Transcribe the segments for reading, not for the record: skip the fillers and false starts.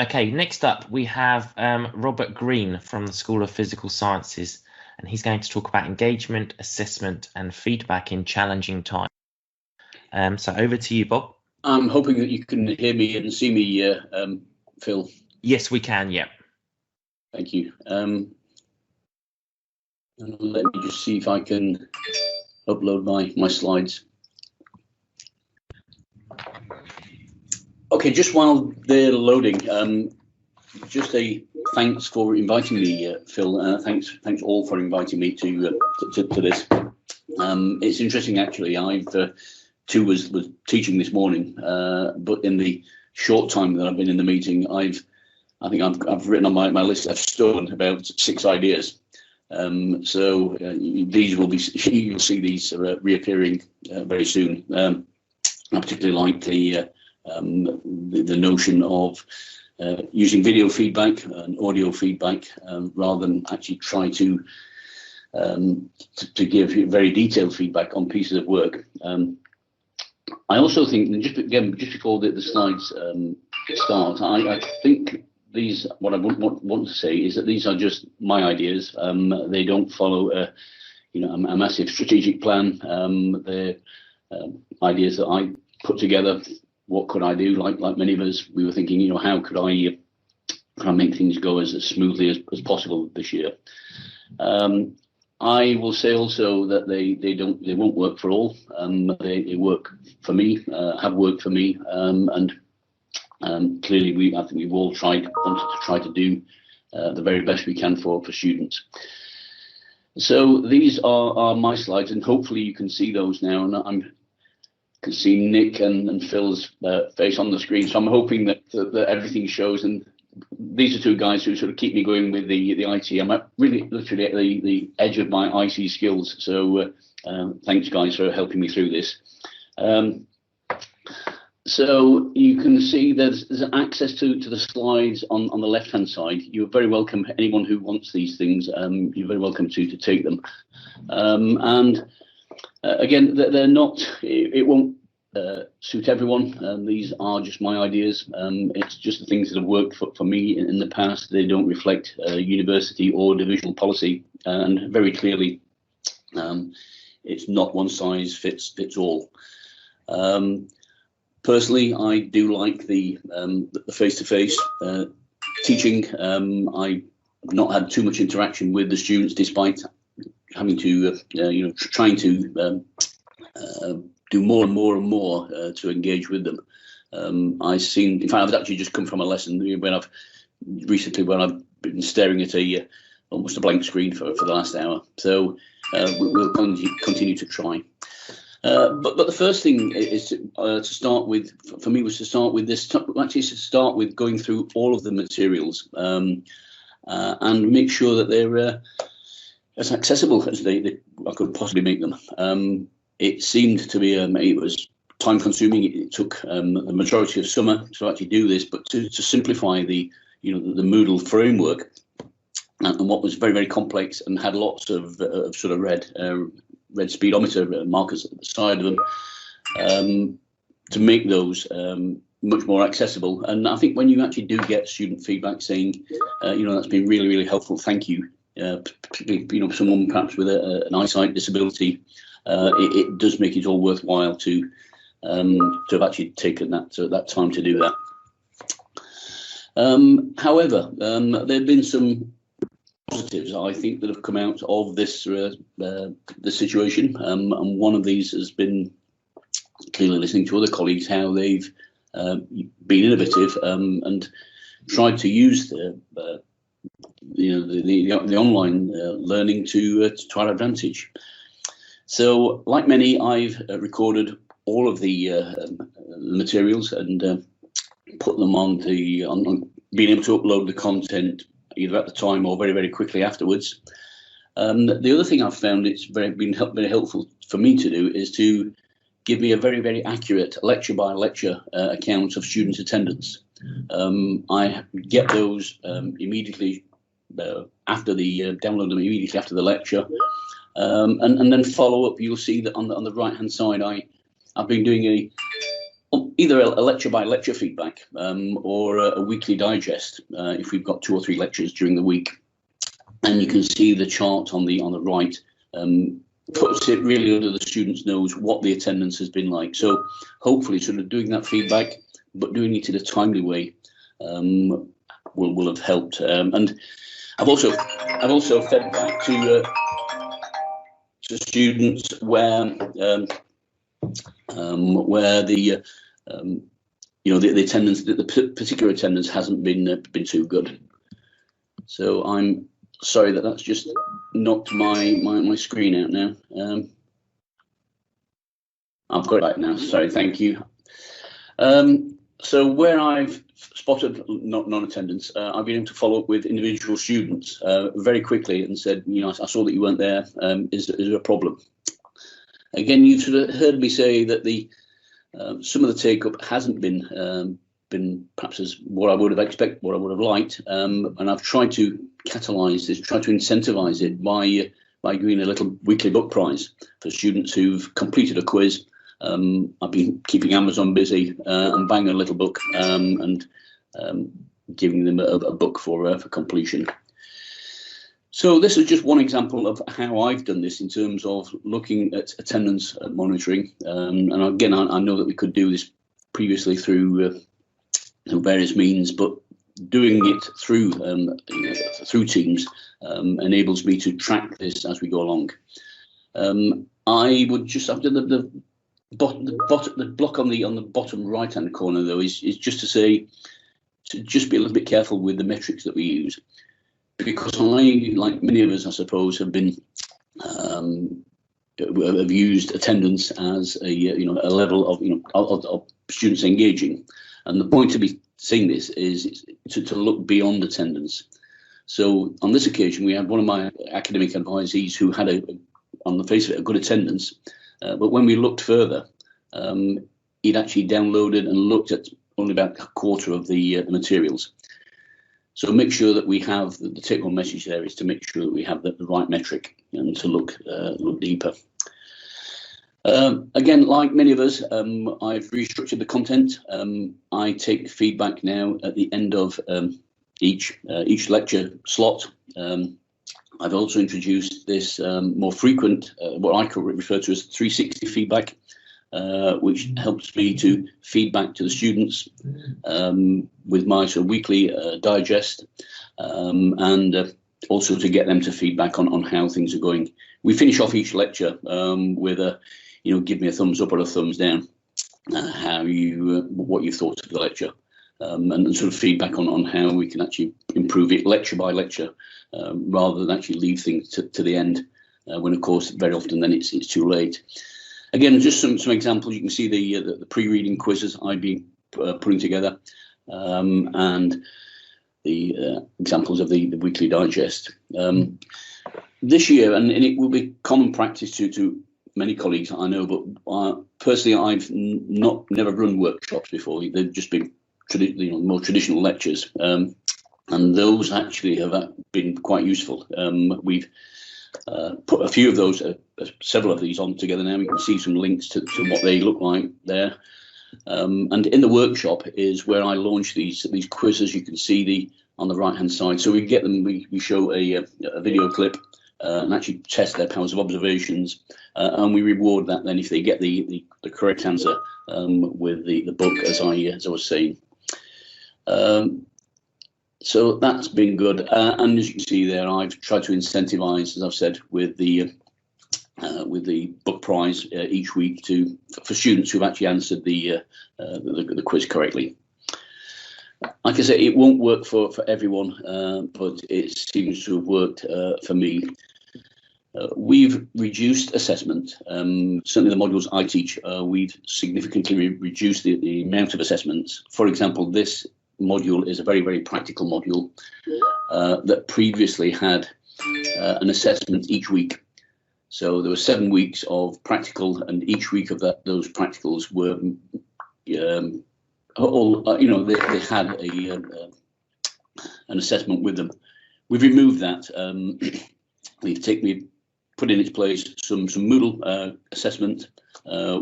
Okay, next up we have Robert Green from the School of Physical Sciences, and he's going to talk about engagement, assessment, and feedback in challenging times. So over to you, Bob. I'm hoping that you can hear me and see me, Phil. Yes, we can. Yeah. Thank you. Let me just see if I can upload my slides. Okay, just while they're loading, just a thanks for inviting me, Phil. Thanks all for inviting me to this. It's interesting, actually. I've too was teaching this morning, but in the short time that I've been in the meeting, I think I've written on my list. I've stolen about 6 ideas. So these will be, you'll see these reappearing very soon. I particularly like the notion of using video feedback and audio feedback rather than actually try to give very detailed feedback on pieces of work. I also think, just before the slides start, I think these, what I want to say is that these are just my ideas. They don't follow a massive strategic plan. They're ideas that I put together. What could I do? Like many of us, we were thinking, how could I make things go as smoothly as possible this year? I will say also that they won't work for all. They work for me, have worked for me, and clearly I think we've all wanted to try to do the very best we can for students. So these are my slides, and hopefully you can see those now. And I can see Nick and Phil's face on the screen, so I'm hoping that everything shows. And these are 2 guys who sort of keep me going with the IT. I'm really literally at the edge of my IT skills. So thanks, guys, for helping me through this. So you can see there's access to the slides on the left-hand side. You're very welcome. Anyone who wants these things, you're very welcome to take them. And again, they're not. It won't suit everyone. These are just my ideas. It's just the things that have worked for me in the past. They don't reflect university or divisional policy, and very clearly, it's not one size fits all. Personally, I do like the face-to-face teaching. I've not had too much interaction with the students, despite having to, trying to do more and more to engage with them. In fact, I've actually just come from a lesson when I've been staring at almost a blank screen for the last hour. So we'll continue to try. But the first thing is to start with, for me, was to start with this. Actually, to start with going through all of the materials and make sure that they're as accessible as I could possibly make them. It seemed to be it was time consuming. It took the majority of summer to actually do this, but to simplify the Moodle framework and what was very, very complex and had lots of sort of red speedometer markers at the side of them, to make those much more accessible. And I think when you actually do get student feedback saying, that's been really, really helpful, thank you, particularly, someone perhaps with an eyesight disability, it does make it all worthwhile to have actually taken that time to do that. However, there have been some positives, I think, that have come out of this situation, and one of these has been clearly listening to other colleagues, how they've been innovative and tried to use the online learning to our advantage. So, like many, I've recorded all of the materials and put them on being able to upload the content either at the time or very, very quickly afterwards. The other thing I've found it's been very helpful for me to do is to give me a very, very accurate lecture by lecture account of student attendance. I get those immediately after download them immediately after the lecture, and then follow up. You'll see that on the right hand side, I've been doing either a lecture by lecture feedback or a weekly digest if we've got 2 or 3 lectures during the week. And you can see the chart on the right puts it really under the students' nose what the attendance has been like. So hopefully sort of doing that feedback, but doing it in a timely way will have helped. And I've also fed back to students where the the attendance, the particular attendance hasn't been too good. So I'm sorry that's just knocked my screen out now. I've got it back now. Sorry, thank you. So where I've spotted non-attendance, I've been able to follow up with individual students very quickly and said, I saw that you weren't there. Is there a problem? Again, you've sort of heard me say that some of the take-up hasn't been perhaps as what I would have expected, what I would have liked, and I've tried to catalyse this, try to incentivise it by doing a little weekly book prize for students who've completed a quiz. I've been keeping Amazon busy and banging a little book and giving them a book for completion. So this is just one example of how I've done this in terms of looking at attendance monitoring. And again, I know that we could do this previously through various means, but doing it through Teams enables me to track this as we go along. I would just, after the block on the bottom right hand corner though is just to say to just be a little bit careful with the metrics that we use, because I, like many of us, I suppose, have used attendance as a level of students engaging, and the point of me saying this is to look beyond attendance. So on this occasion, we had one of my academic advisees who had on the face of it, a good attendance, but when we looked further, he'd actually downloaded and looked at only about a quarter of the materials. So make sure that we have the take-home message there is to make sure that we have the right metric and to look deeper. Again, like many of us, I've restructured the content. I take feedback now at the end of each lecture slot. I've also introduced this more frequent, what I could refer to as 360 feedback, which helps me to feedback to the students with my sort of weekly digest, and also to get them to feedback on how things are going. We finish off each lecture with a, give me a thumbs up or a thumbs down, what you thought of the lecture, and sort of feedback on how we can actually improve it lecture by lecture, rather than actually leave things to the end, when of course very often then it's too late. Again, just some examples. You can see the pre-reading quizzes I've been putting together, and the examples of the weekly digest. This year, and it will be common practice to many colleagues I know, but personally, I've never run workshops before. They've just been more traditional lectures, and those actually have been quite useful. We've put a few of those, several of these on together now. You can see some links to what they look like there. And in the workshop is where I launch these quizzes. You can see on the right hand side. So we get them. We show a video clip and actually test their powers of observations, and we reward that then if they get the correct answer with the book, as I was saying. So that's been good, and as you can see there, I've tried to incentivise, as I've said, with the book prize each week for students who've actually answered the quiz correctly. Like I say, it won't work for everyone, but it seems to have worked for me. We've reduced assessment. Certainly the modules I teach, we've significantly reduced the amount of assessments. For example, this module is a very, very practical module that previously had an assessment each week. So there were 7 weeks of practical, and each week of those practicals were they had an assessment with them. We've removed that. We've put in its place some Moodle assessment,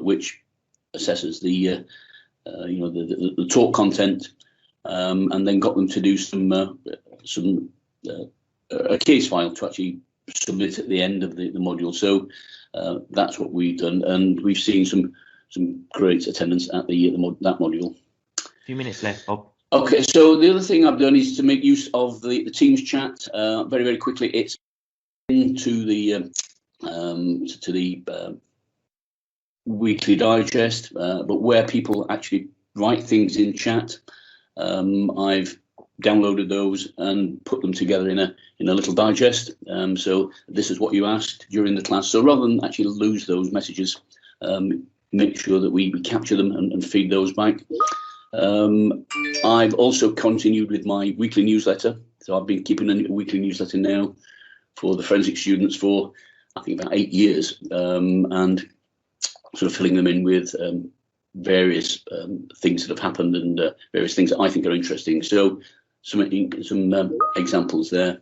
which assesses the the talk content, and then got them to do a case file to actually submit at the end of the module. So that's what we've done, and we've seen some great attendance at that module. A few minutes left, Bob. Okay, so the other thing I've done is to make use of the Teams chat very, very quickly. It's into the weekly digest, but where people actually write things in chat, I've downloaded those and put them together in a little digest. So this is what you asked during the class. So rather than actually lose those messages, make sure that we capture them and feed those back. I've also continued with my weekly newsletter. So I've been keeping a weekly newsletter now for the forensic students for, I think, about 8 years, and sort of filling them in with various things that have happened and various things that I think are interesting. So some examples there.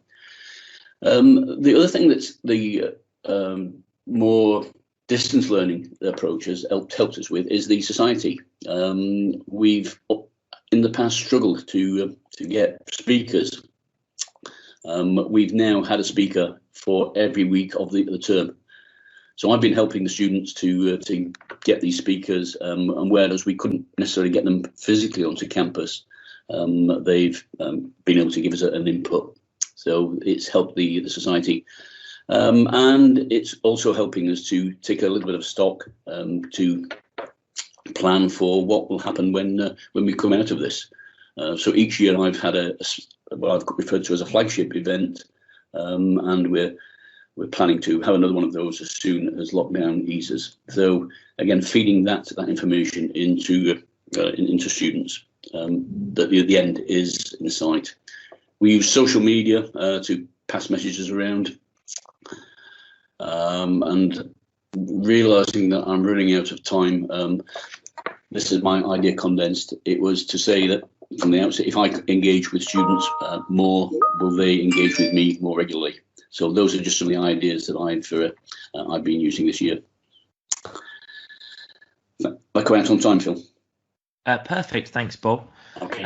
The other thing that's the more distance learning approach has helped us with is the society. We've in the past struggled to get speakers. We've now had a speaker for every week of the term. So I've been helping the students to get these speakers, and whereas we couldn't necessarily get them physically onto campus, they've been able to give us an input. So it's helped the society. And it's also helping us to take a little bit of stock to plan for what will happen when we come out of this. So each year I've had what I've referred to as a flagship event, and we're planning to have another one of those as soon as lockdown eases. So again, feeding that information into students. That the end is in sight. We use social media to pass messages around. And realizing that I'm running out of time, this is my idea condensed. It was to say that from the outset, if I engage with students more, will they engage with me more regularly? So those are just some of the ideas that I've been using this year. Back around on time, Phil. Perfect, thanks, Bob. Okay.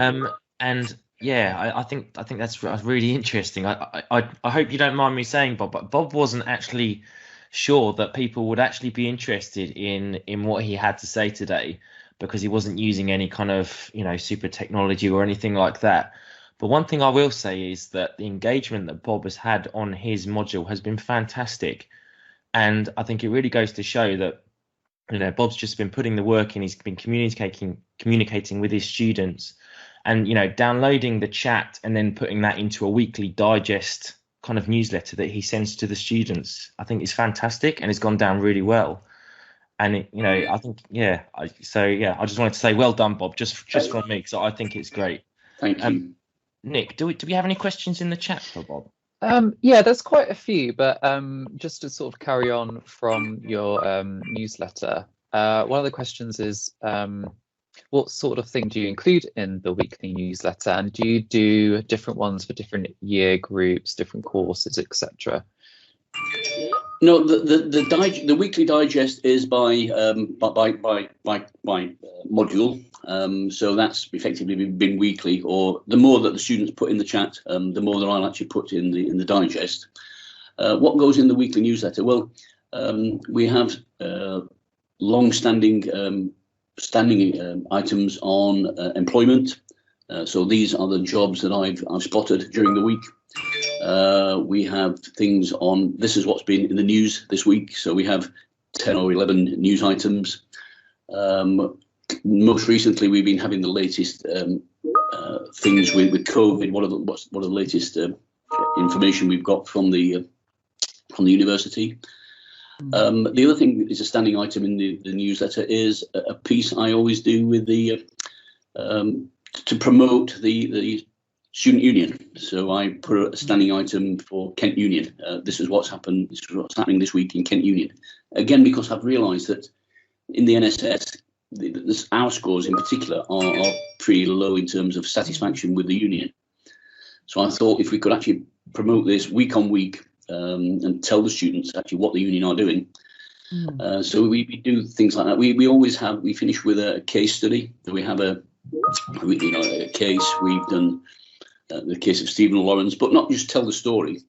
And yeah, I think that's really interesting. I hope you don't mind me saying, Bob, but Bob wasn't actually sure that people would actually be interested in what he had to say today, because he wasn't using any kind of super technology or anything like that. But one thing I will say is that the engagement that Bob has had on his module has been fantastic, and I think it really goes to show that Bob's just been putting the work in. He's been communicating with his students, and downloading the chat and then putting that into a weekly digest kind of newsletter that he sends to the students, I think is fantastic, and it's gone down really well. And I think I just wanted to say well done, Bob, just from me, because I think it's great. Thank you. Nick, do we have any questions in the chat for Bob? Yeah, there's quite a few, but just to sort of carry on from your newsletter, one of the questions is what sort of thing do you include in the weekly newsletter, and do you do different ones for different year groups, different courses, etc.? No, the weekly digest is by module. So that's effectively been weekly, or the more that the students put in the chat, the more that I'll actually put in the digest. What goes in the weekly newsletter? Well, we have long-standing items on employment. So these are the jobs that I've spotted during the week. We have things on, this is what's been in the news this week. So we have 10 or 11 news items. Most recently, we've been having the latest things with COVID. What are the latest information we've got from the university? The other thing that is a standing item in the newsletter is a piece I always do with the to promote the student union. So I put a standing item for Kent Union. This is what's happened. This is what's happening this week in Kent Union. Again, because I've realised that in the NSS, our scores in particular are pretty low in terms of satisfaction with the union. So I thought if we could actually promote this week on week and tell the students actually what the union are doing, So we do things like that. We always finish with a case study. So we have a case. We've done the case of Stephen Lawrence, but not just tell the story,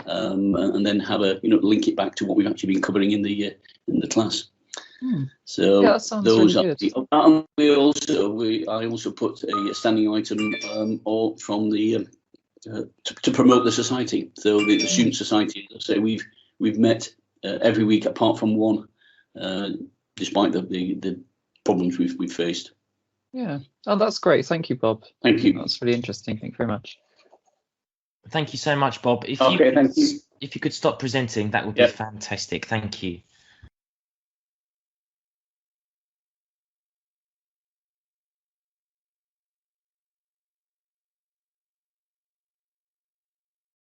and then have link it back to what we've actually been covering in the class. So yeah, that sounds those really are good. I also put a standing item or from the to promote the society. So the student society, say we've met every week apart from one, despite the problems we've faced. Yeah, oh, that's great. Thank you, Bob. Thank you. That's really interesting. Thank you very much. Thank you so much, Bob. Thank you. If you could stop presenting, that would be fantastic. Thank you.